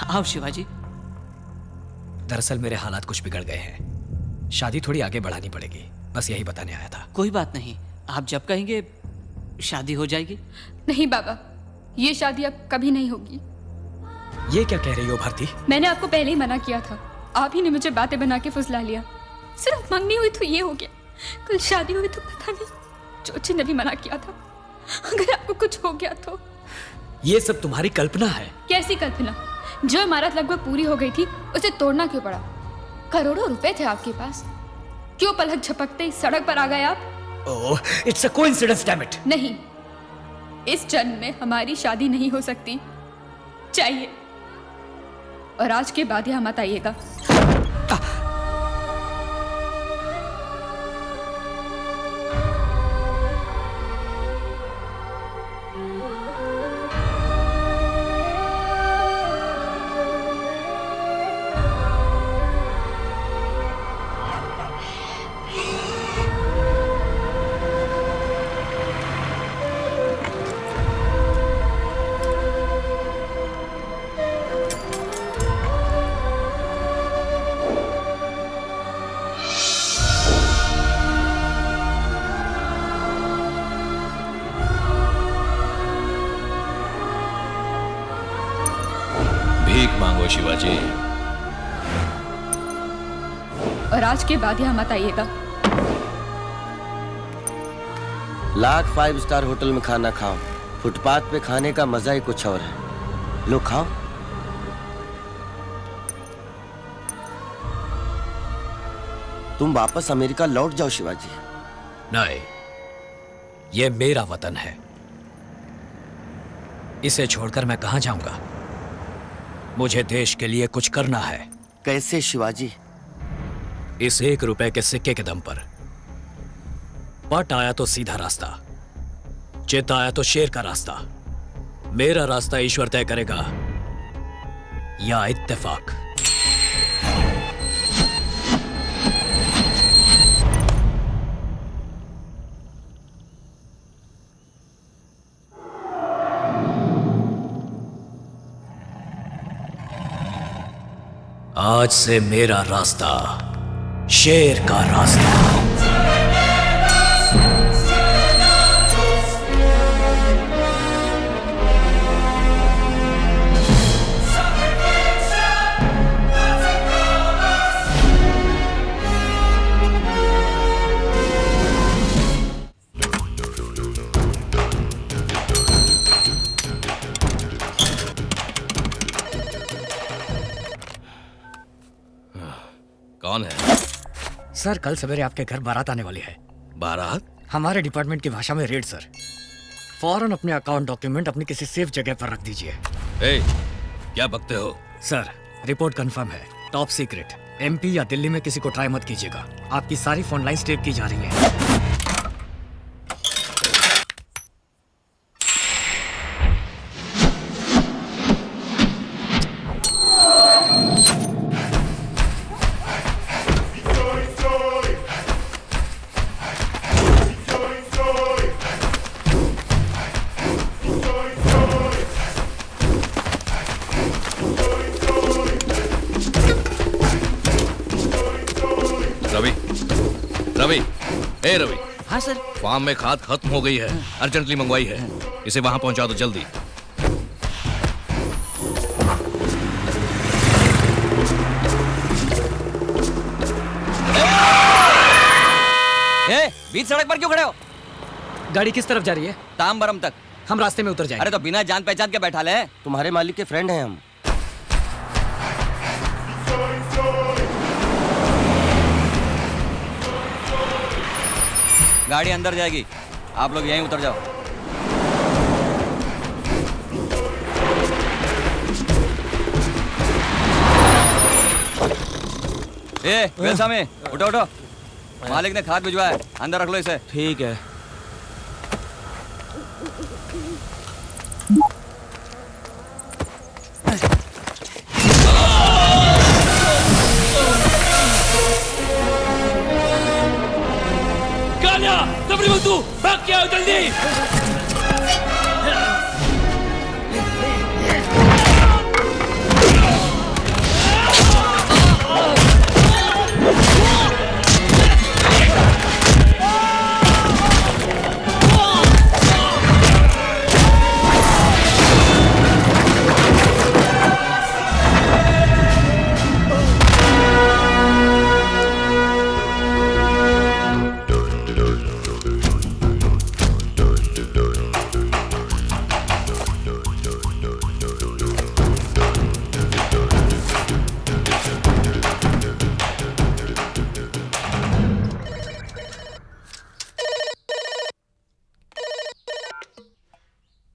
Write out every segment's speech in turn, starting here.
आओ शिवाजी। दरअसल मेरे हालात कुछ बिगड़ गए हैं, शादी थोड़ी आगे बढ़ानी पड़ेगी, बस यही बताने आया था। कोई बात नहीं, आप जब कहेंगे शादी हो जाएगी। नहीं बाबा, ये शादी अब कभी नहीं होगी। ये क्या कह रही हो भारती? मैंने आपको पहले ही मना किया था, आप ही ने मुझे बातें बना के फुसला लिया। सिर्फ मंगनी हुई तो ये हो गया, कल शादी हुई तो पता नहीं। चोची ने भी मना किया था, अगर आपको कुछ हो गया तो। ये सब तुम्हारी कल्पना है। कैसी कल्पना? जो इमारत लगभग पूरी हो गई थी उसे तोड़ना क्यों पड़ा? करोड़ों रुपए थे आपके पास, क्यों पलक झपकते ही सड़क पर आ गए आप? Oh, it's a coincidence, damn it. नहीं, इस जन्म में हमारी शादी नहीं हो सकती। चाहिए, और आज के बाद यहाँ मत आइएगा। शिवाजी, और आज के बाद यहाँ मत आइएगा। लाख 5 स्टार होटल में खाना खाओ, फुटपाथ पे खाने का मजा ही कुछ और है। लो खाओ। तुम वापस अमेरिका लौट जाओ शिवाजी। नहीं, ये मेरा वतन है, इसे छोड़कर मैं कहां जाऊंगा? मुझे देश के लिए कुछ करना है। कैसे शिवाजी? इस 1 रुपए के सिक्के के दम पर। पट आया तो सीधा रास्ता, चित आया तो शेर का रास्ता। मेरा रास्ता ईश्वर तय करेगा या इत्तेफाक। आज से मेरा रास्ता शेर का रास्ता। कौन है? सर, कल सवेरे आपके घर बारात आने वाली है। बारात? हमारे डिपार्टमेंट की भाषा में रेड सर। फौरन अपने अकाउंट डॉक्यूमेंट अपनी किसी सेफ जगह पर रख दीजिए। क्या बकते हो? सर, रिपोर्ट कंफर्म है, टॉप सीक्रेट। एमपी या दिल्ली में किसी को ट्राई मत कीजिएगा। आपकी सारी फोन लाइन टेप की जा रही है। रवि। हाँ सर। फार्म में खाद खत्म हो गई है, अर्जेंटली मंगवाई है, इसे वहां पहुंचा दो जल्दी। बीच सड़क पर क्यों खड़े हो? गाड़ी किस तरफ जा रही है? ताम्बरम तक। हम रास्ते में उतर जाएंगे। अरे तो बिना जान पहचान के बैठा ले। तुम्हारे मालिक के फ्रेंड हैं हम। गाड़ी अंदर जाएगी, आप लोग यहीं उतर जाओ। ए बेलसामी उठो उठो, मालिक ने खाद भिजवाया है, अंदर रख लो इसे। ठीक है। कालिया, सबरी बंधु, भाग के आओ जल्दी।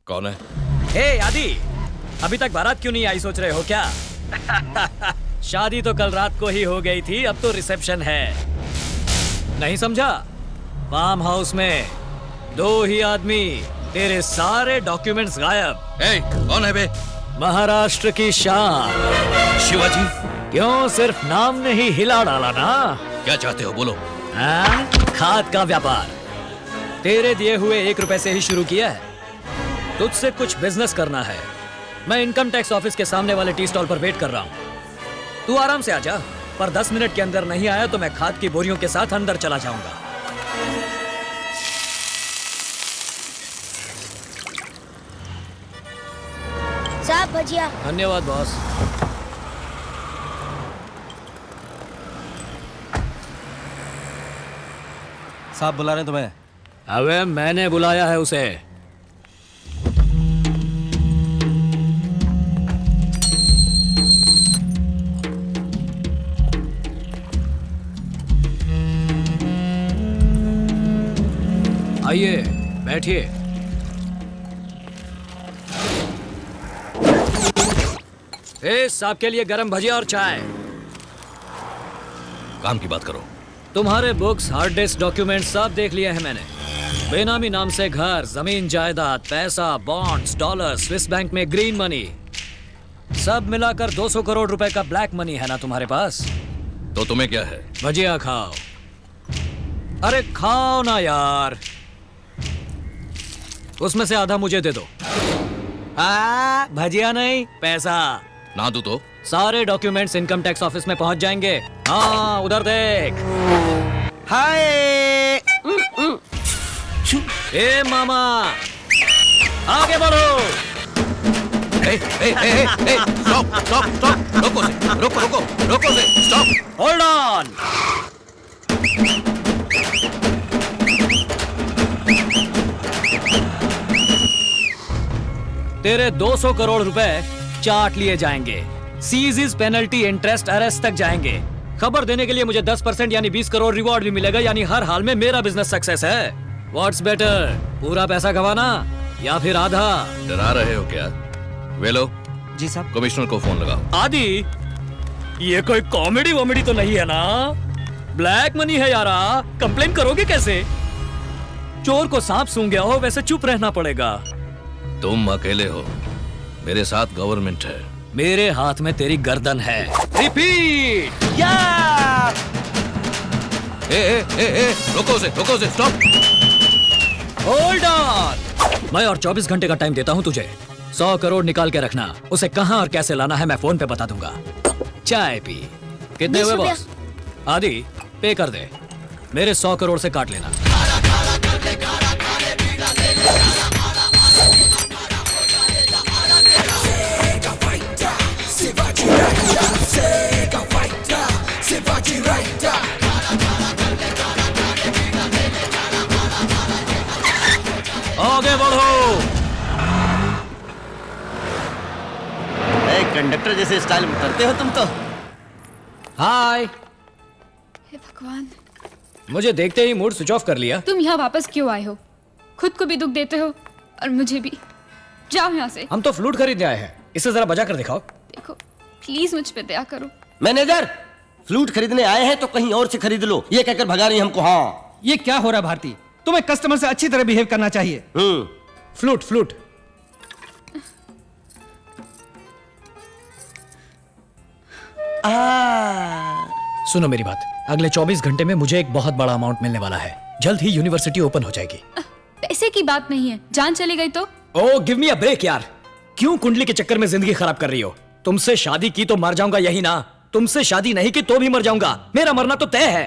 कौन है? हे आदि, अभी तक बारात क्यों नहीं आई सोच रहे हो क्या? शादी तो कल रात को ही हो गई थी, अब तो रिसेप्शन है। नहीं समझा? फार्म हाउस में 2 ही आदमी, तेरे सारे डॉक्यूमेंट्स गायब। ए, कौन है बे? महाराष्ट्र की शान। शिवाजी। क्यों सिर्फ नाम ने ही हिला डाला ना? क्या चाहते हो बोलो? हाँ? खाद का व्यापार तेरे दिए हुए 1 रुपए से ही शुरू किया है। तुझसे कुछ बिजनेस करना है। मैं इनकम टैक्स ऑफिस के सामने वाले टी स्टॉल पर वेट कर रहा हूँ। तू आराम से आ जा, पर 10 मिनट के अंदर नहीं आया तो मैं खाद की बोरियों के साथ अंदर चला जाऊंगा। साहब भजिया। धन्यवाद बॉस। साहब बुला रहे हैं तुम्हें। अबे मैंने बुलाया है उसे। आइए बैठिए। आपके लिए गरम भजिया और चाय। काम की बात करो। तुम्हारे बुक्स, हार्ड डिस्क, डॉक्यूमेंट सब देख लिए हैं मैंने। बेनामी नाम से घर, जमीन, जायदाद, पैसा, बॉन्ड्स, डॉलर, स्विस बैंक में ग्रीन मनी, सब मिलाकर 200 करोड़ रुपए का ब्लैक मनी है ना तुम्हारे पास? तो तुम्हें क्या है? भजिया खाओ। अरे खाओ ना यार, उसमें से आधा मुझे दे दो। भजिया नहीं, पैसा। ना दूं तो? सारे डॉक्यूमेंट्स इनकम टैक्स ऑफिस में पहुंच जाएंगे। हाँ उधर देख। हाय। ए मामा, आगे बढ़ो। स्टॉप स्टॉप स्टॉप, रोको से, रोको से, स्टॉप। Hold on. तेरे 200 करोड़ रुपए चाट लिए जाएंगे। सीज पेनल्टी, इंटरेस्ट, अरेस्ट तक जाएंगे। खबर देने के लिए मुझे 10% यानी 20 करोड़ रिवॉर्ड भी मिलेगा, यानी हर हाल में मेरा बिजनेस सक्सेस है। व्हाट्स बेटर, पूरा पैसा गवाना या फिर आधा? डरा रहे हो क्या? वेलो जी साहब। कमिश्नर को फोन लगाओ। आदि, ये कोई कॉमेडी वॉमेडी तो नहीं है ना? ब्लैक मनी है यारा, कंप्लेन करोगे कैसे? चोर को सांप सूंघ गया हो वैसे चुप रहना पड़ेगा। तुम अकेले हो, मेरे साथ गवर्नमेंट है। मेरे हाथ में तेरी गर्दन है। रिपीट। रोको से, स्टॉप। Hold on. मैं और 24 घंटे का टाइम देता हूं तुझे। 100 करोड़ निकाल के रखना, उसे कहां और कैसे लाना है मैं फोन पे बता दूंगा। चाय पी। कितने हुए बॉस? आदि पे कर दे, मेरे 100 करोड़ से काट लेना। आगे बढ़ो। कंडक्टर जैसे स्टाइल में करते हो तुम तो। हाय। हे भगवान, मुझे देखते ही मूड स्विच ऑफ कर लिया। तुम यहाँ वापस क्यों आए हो? खुद को भी दुख देते हो और मुझे भी। जाओ यहाँ से। हम तो फ्लूट खरीदने आए हैं, इसे जरा बजा कर दिखाओ। देखो प्लीज मुझ पे दया करो। मैनेजर, फ्लूट खरीदने आए हैं तो कहीं और से खरीद लो, ये कहकर भगा रही हमको। हाँ ये क्या हो रहा है भारती? तुम्हें कस्टमर से अच्छी तरह बिहेव करना चाहिए। Flute flute. सुनो मेरी बात, अगले 24 घंटे में मुझे एक बहुत बड़ा अमाउंट मिलने वाला है। जल्द ही यूनिवर्सिटी ओपन हो जाएगी। पैसे की बात नहीं है, जान चली गई तो? ओह गिव मी अ ब्रेक यार, क्यों कुंडली के चक्कर में जिंदगी खराब कर रही हो? तुमसे शादी की तो मर जाऊंगा, यही ना? तुमसे शादी नहीं की तो भी मर जाऊंगा, मेरा मरना तो तय है।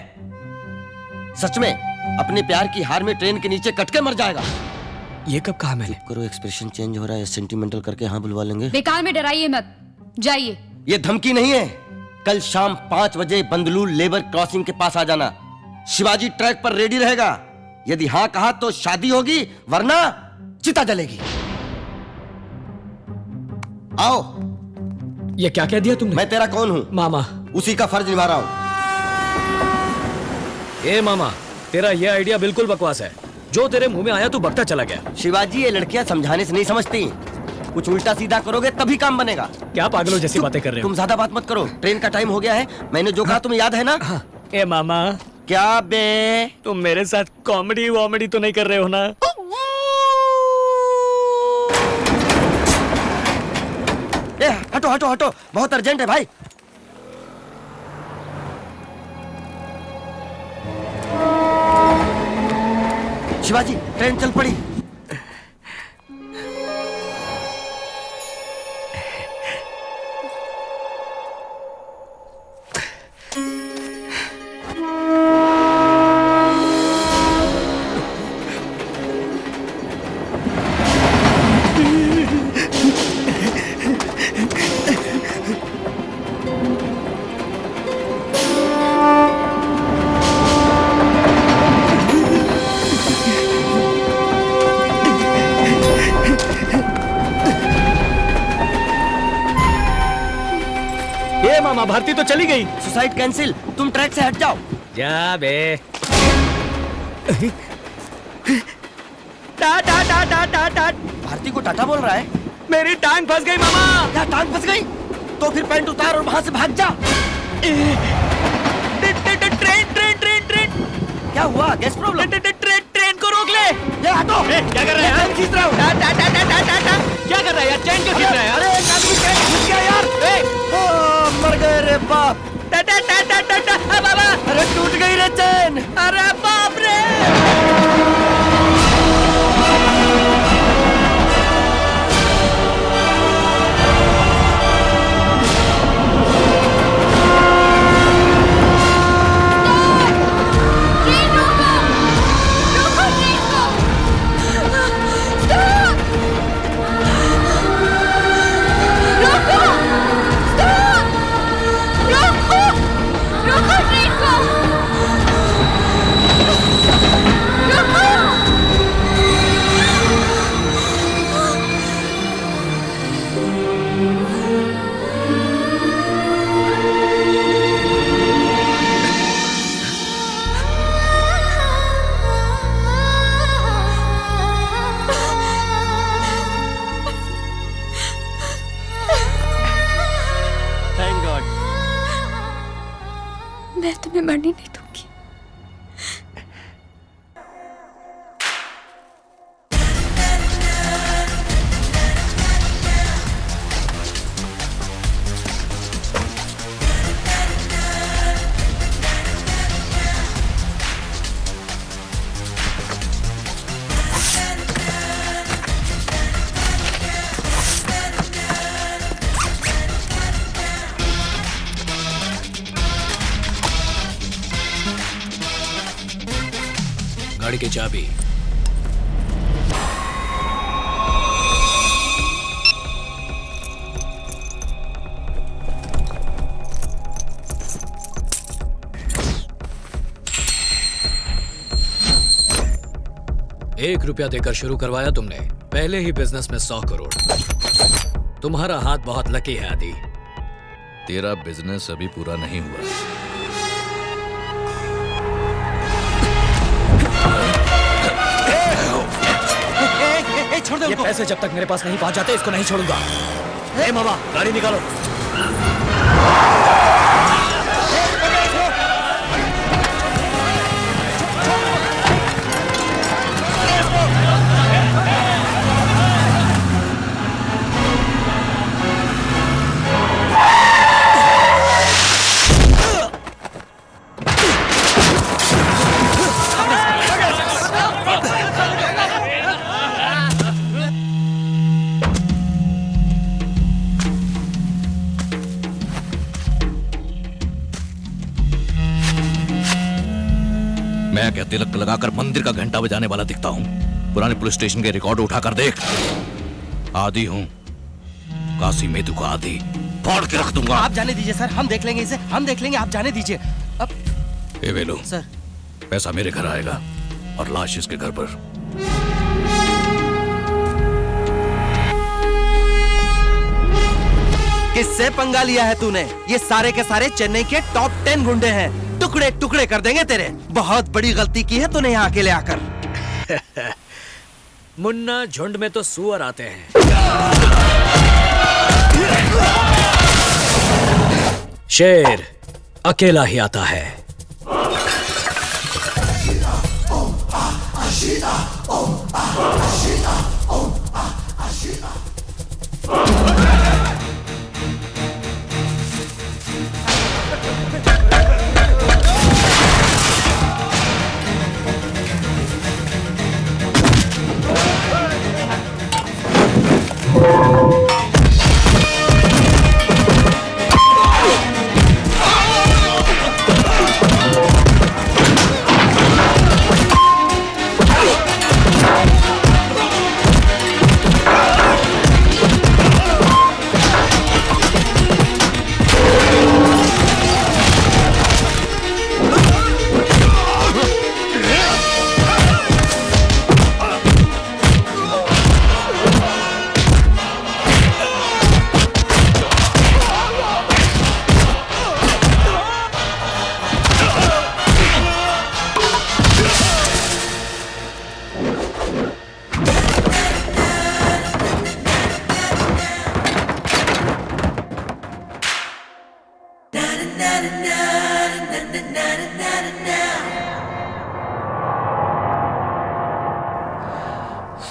सच में अपने प्यार की हार में ट्रेन के नीचे कट के मर जाएगा। ये कब कहा मैंने? करो, एक्सप्रेशन चेंज हो रहा है, सेंटिमेंटल करके हाँ बुलवा लेंगे। बेकार में डराइए मत, जाइए। ये धमकी नहीं है। कल शाम 5 बजे बंदलूर लेबर क्रॉसिंग के पास आ जाना। शिवाजी ट्रैक पर रेडी रहेगा। यदि हाँ कहा तो शादी होगी, वरना चिता जलेगी। आओ। ये क्या कह दिया तुमने? मैं तेरा कौन हूँ? मामा। उसी का फर्ज निभा रहा हूँ। ए मामा, तेरा ये आइडिया बिल्कुल बकवास है। जो तेरे मुंह में आया तू बकता चला गया। शिवाजी, ये लड़कियां समझाने से नहीं समझती, कुछ उल्टा सीधा करोगे तभी काम बनेगा। क्या पागलों जैसी बातें कर रहे हो? तुम ज्यादा बात मत करो, ट्रेन का टाइम हो गया है। मैंने जो कहा तुम्हें याद है ना? ए मामा, क्या बे? तुम मेरे साथ कॉमेडी वॉमेडी तो नहीं कर रहे हो ना? ए, हटो हटो हटो, बहुत अर्जेंट है भाई। शिवाजी, ट्रेन चल पड़ी। मामा, भारती तो चली गई। सुसाइड कैंसिल, तुम ट्रैक से हट जाओ। जा बे। टाटा टाटा टाटा। भारती को टाटा बोल रहा है? मेरी टांग फंस गई मामा। क्या टांग फंस गई? तो फिर पैंट उतार और वहां से भाग जा। Train train train train. क्या हुआ? Gas problem? ट्रेन को रोक ले। ये हटो। क्या कर रहा है? खींच रहा हूँ। क्या कर रहा है यार? ट्रेन क्यों खींच रहा है यार? अरे एक आदमी ट्रेन खींच गया यार। ओ, मर गए रे बाप। बाबा, अरे टूट गई रे चैन। अरे बाप रे। मैं तुम्हें मरने नहीं दूंगी। गाड़ी की चाबी। ₹1 देकर शुरू करवाया तुमने, पहले ही बिजनेस में 100 करोड़। तुम्हारा हाथ बहुत लकी है आदि। तेरा बिजनेस अभी पूरा नहीं हुआ। छोड़ दे ये उनको। पैसे जब तक मेरे पास नहीं पहुंच जाते इसको नहीं छोड़ूंगा। ए मामा, गाड़ी निकालो। क्या तिलक लगाकर मंदिर का घंटा बजाने वाला दिखता हूँ? पुराने पुलिस स्टेशन के रिकॉर्ड उठाकर देख। आदि हूँ, काशी मेदू का आदि, फाड़ के रख दूंगा। आप जाने दीजिए सर, हम देख लेंगे इसे, हम देख लेंगे, आप जाने दीजिए। अब ए वेलू सर, पैसा मेरे घर आएगा और लाश इसके घर पर। किससे पंगा लिया है तूने? ये सारे के सारे चेन्नई के टॉप 10 गुंडे हैं। टुकड़े टुकड़े कर देंगे तेरे। बहुत बड़ी गलती की है तूने यहाँ अकेले आकर। मुन्ना, झुंड में तो सुअर आते हैं। शेर अकेला ही आता है।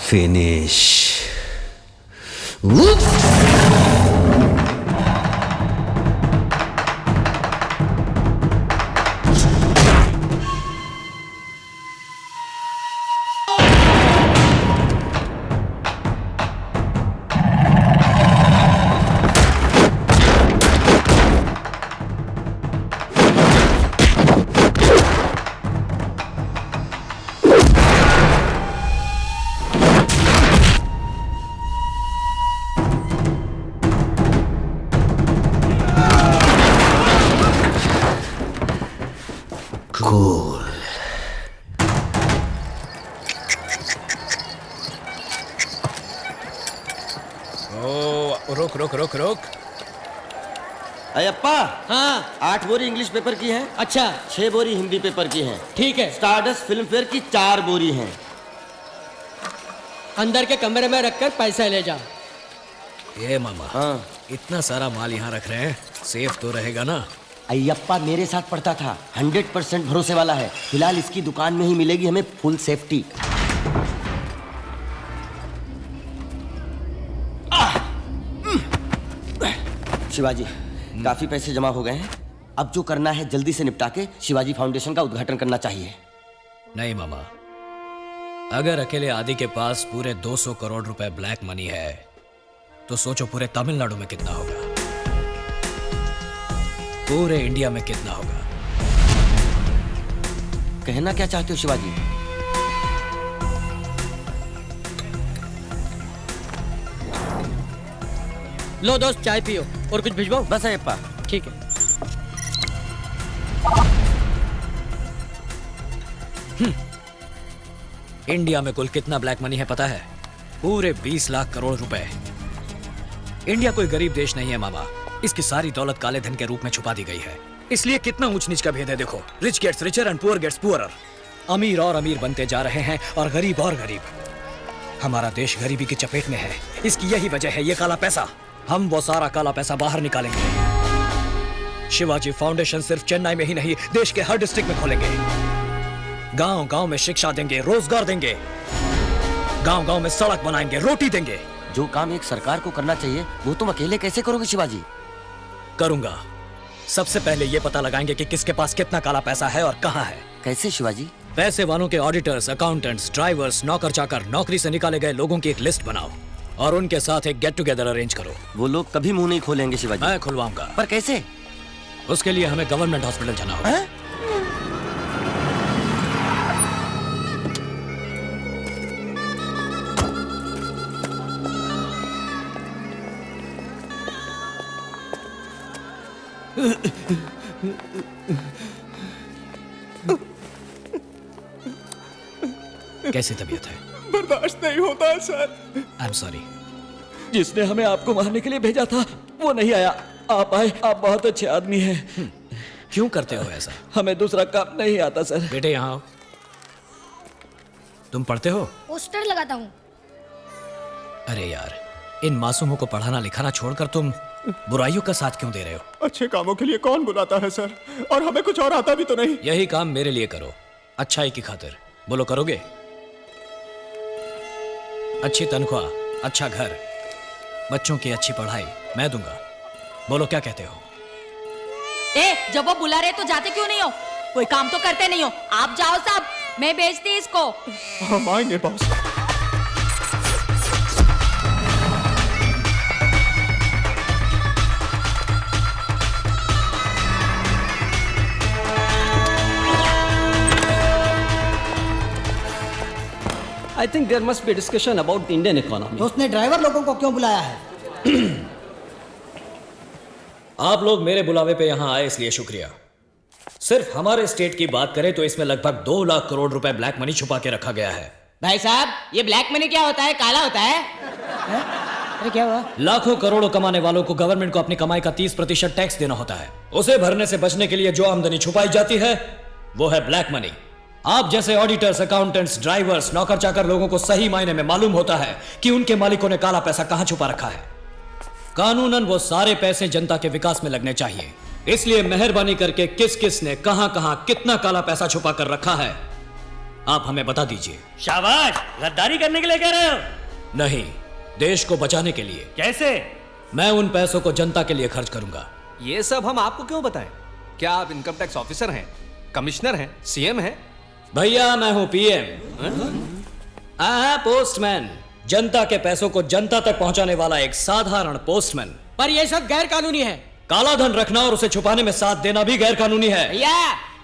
फिनिश। रुक रुक रुक रुक। अयप्पा, हाँ 8 बोरी इंग्लिश पेपर की है, अच्छा 6 बोरी हिंदी पेपर की है, ठीक है। स्टारडस्ट फिल्म फेयर की 4 बोरी हैं। अंदर के कमरे में रखकर पैसा ले जा। ये मामा, हाँ। इतना सारा माल यहाँ रख रहे हैं, सेफ तो रहेगा ना? अयप्पा मेरे साथ पढ़ता था, 100% भरोसे वाला है। फिलहाल इसकी दुकान में ही मिलेगी हमें फुल सेफ्टी। शिवाजी, काफी पैसे जमा हो गए हैं। अब जो करना है जल्दी से निपटा के शिवाजी फाउंडेशन का उद्घाटन करना चाहिए। नहीं मामा, अगर अकेले आदि के पास पूरे 200 करोड़ रुपए ब्लैक मनी है तो सोचो पूरे तमिलनाडु में कितना होगा, पूरे इंडिया में कितना होगा। कहना क्या चाहते हो शिवाजी? लो दोस्त, चाय पियो और कुछ भिजवाओ। बस अयप्पा। ठीक है। इंडिया में कुल कितना ब्लैक मनी है पता है? पूरे 20 लाख करोड़ रुपए। इंडिया कोई गरीब देश नहीं है मामा, इसकी सारी दौलत काले धन के रूप में छुपा दी गई है। इसलिए कितना ऊंच नीच का भेद है देखो। Rich gets richer and poor gets poorer. अमीर और अमीर बनते जा रहे हैं और गरीब और गरीब। हमारा देश गरीबी की चपेट में है, इसकी यही वजह है ये काला पैसा। हम वो सारा काला पैसा बाहर निकालेंगे। शिवाजी फाउंडेशन सिर्फ चेन्नई में ही नहीं, देश के हर डिस्ट्रिक्ट में खोलेंगे। गांव गांव में शिक्षा देंगे, रोजगार देंगे, गांव गांव में सड़क बनाएंगे, रोटी देंगे। जो काम एक सरकार को करना चाहिए वो तुम अकेले कैसे करोगे शिवाजी? करूंगा। सबसे पहले ये पता लगाएंगे कि किसके पास कितना काला पैसा है और कहां है। कैसे शिवाजी? पैसे वालों के ऑडिटर्स, अकाउंटेंट्स, ड्राइवर्स, नौकर चाकर, नौकरी से निकाले गए लोगों की एक लिस्ट बनाओ और उनके साथ एक गेट टुगेदर अरेंज करो। वो लोग कभी मुंह नहीं खोलेंगे शिवाजी। मैं खुलवाऊंगा। पर कैसे? उसके लिए हमें गवर्नमेंट हॉस्पिटल जाना होगा। कैसी तबीयत है? बर्दाश्त नहीं होता है सर। I am sorry. जिसने हमें आपको मारने के लिए भेजा था वो नहीं आया। आप आए, आप बहुत अच्छे आदमी हैं। क्यों करते हो ऐसा? हमें दूसरा काम नहीं आता सर। बेटे यहाँ आओ। तुम पढ़ते हो? पोस्टर लगाता हूँ। अरे यार, इन मासूमों को पढ़ाना लिखाना छोड़कर तुम बुराइयों का साथ क्यों दे रहे हो? अच्छे कामों के लिए कौन बुलाता है सर? और हमें कुछ और आता भी तो नहीं। यही काम मेरे लिए करो, अच्छाई की खातिर। बोलो करोगे? अच्छी तनख्वाह, अच्छा घर, बच्चों की अच्छी पढ़ाई मैं दूंगा। बोलो क्या कहते हो? जब वो बुला रहे तो जाते क्यों नहीं हो? कोई काम तो करते नहीं हो। आप जाओ साहब, मैं भेजती इसको। हम आएंगे boss. I think there must be a discussion about the Indian economy. तो उसने ड्राइवर लोगों को क्यों बुलाया है? आप लोग मेरे बुलावे पे यहाँ आए इसलिए शुक्रिया। सिर्फ हमारे स्टेट की बात करें तो इसमें लगभग 2 लाख करोड़ रुपए ब्लैक मनी छुपा के रखा गया है। भाई साहब, ये ब्लैक मनी क्या होता है? काला होता है? अरे क्या हुआ? लाखों करोड़ों कमाने वालों को गवर्नमेंट को अपनी कमाई का 30% टैक्स देना होता है। उसे भरने से बचने के लिए जो आमदनी छुपाई जाती है वो है ब्लैक मनी। आप जैसे ऑडिटर्स, अकाउंटेंट्स, ड्राइवर्स, नौकर चाकर लोगों को सही मायने में मालूम होता है कि उनके मालिकों ने काला पैसा कहां छुपा रखा है। कानूनन वो सारे पैसे जनता के विकास में लगने चाहिए। इसलिए मेहरबानी करके किस किस ने कहां कहां कितना काला पैसा छुपा कर रखा है आप हमें बता दीजिए। शाबाश, गद्दारी करने के लिए कह रहे हो? नहीं, देश को बचाने के लिए। कैसे? मैं उन पैसों को जनता के लिए खर्च करूंगा। ये सब हम आपको क्यों बताएं? क्या आप इनकम टैक्स ऑफिसर हैं, कमिश्नर हैं, सीएम हैं? भैया मैं हूं पीएम। पोस्टमैन, जनता के पैसों को जनता तक पहुंचाने वाला एक साधारण पोस्टमैन। पर ये सब गैर कानूनी है। काला धन रखना और उसे छुपाने में साथ देना भी गैर कानूनी है। भैया,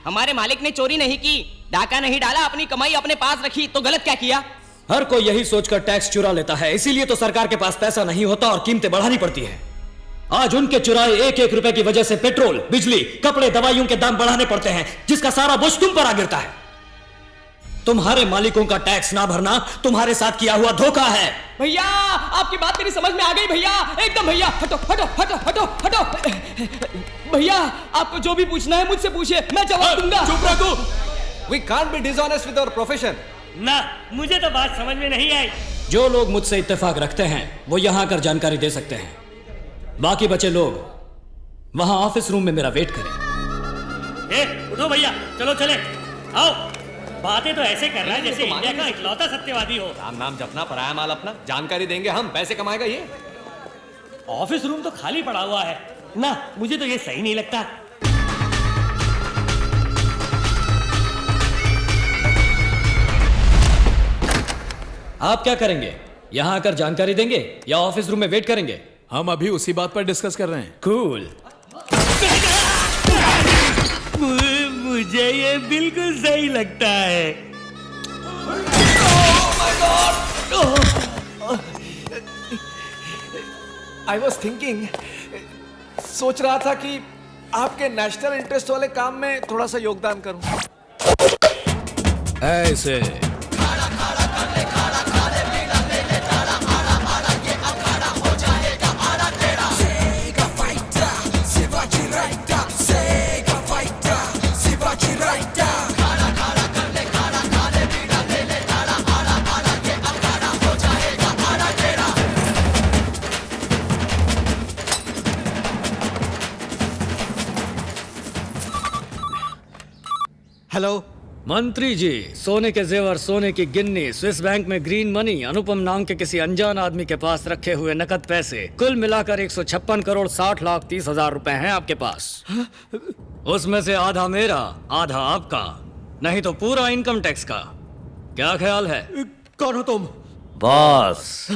हमारे मालिक ने चोरी नहीं की, डाका नहीं डाला, अपनी कमाई अपने पास रखी, तो गलत क्या किया? हर कोई यही सोचकर टैक्स चुरा लेता है, इसीलिए तो सरकार के पास पैसा नहीं होता और कीमतें बढ़ानी पड़ती हैं। आज उनके चुराए 1-1 रुपए की वजह से पेट्रोल, बिजली, कपड़े, दवाइयों के दाम बढ़ाने पड़ते हैं, जिसका सारा बोझ तुम पर आ गिरता है। तुम्हारे मालिकों का टैक्स ना भरना तुम्हारे साथ किया हुआ धोखा है। भैया, आपकी बात मेरी समझ में आ गई भैया, एकदम भैया। हटो हटो हटो हटो हटो। भैया, आपको जो भी पूछना है मुझसे पूछिए, मैं जवाब दूंगा। चुप रखो। We can't be dishonest with our profession. ना, मुझे तो बात समझ में नहीं आई। जो लोग मुझसे इत्तेफाक रखते हैं वो यहां आकर जानकारी दे सकते हैं। बाकी बचे लोग वहां ऑफिस रूम में मेरा वेट करें। उठो भैया, चलो चले। आओ। बातें तो ऐसे कर रहा है जैसे इंडिया का इकलौता सत्यवादी हो। राम नाम जपना, पराया माल अपना। जानकारी देंगे हम, पैसे कमाएगा ये। ऑफिस रूम तो खाली पड़ा हुआ है ना, मुझे तो ये सही नहीं लगता। आप क्या करेंगे? यहां आकर जानकारी देंगे या ऑफिस रूम में वेट करेंगे? हम अभी उसी बात पर डिस्कस कर रहे हैं। कूल। मुझे ये बिल्कुल सही लगता है। आई वॉज थिंकिंग, सोच रहा था कि आपके नेशनल इंटरेस्ट वाले काम में थोड़ा सा योगदान करूं। ऐसे हेलो मंत्री जी, सोने के जेवर, सोने की गिन्नी, स्विस बैंक में ग्रीन मनी, अनुपम नाम के किसी अनजान आदमी के पास रखे हुए नकद पैसे, कुल मिलाकर 156 करोड़ 60 लाख 30 हजार रुपए हैं आपके पास। उसमें से आधा मेरा, आधा आपका, नहीं तो पूरा इनकम टैक्स का। क्या ख्याल है? कौन हो तुम? बॉस।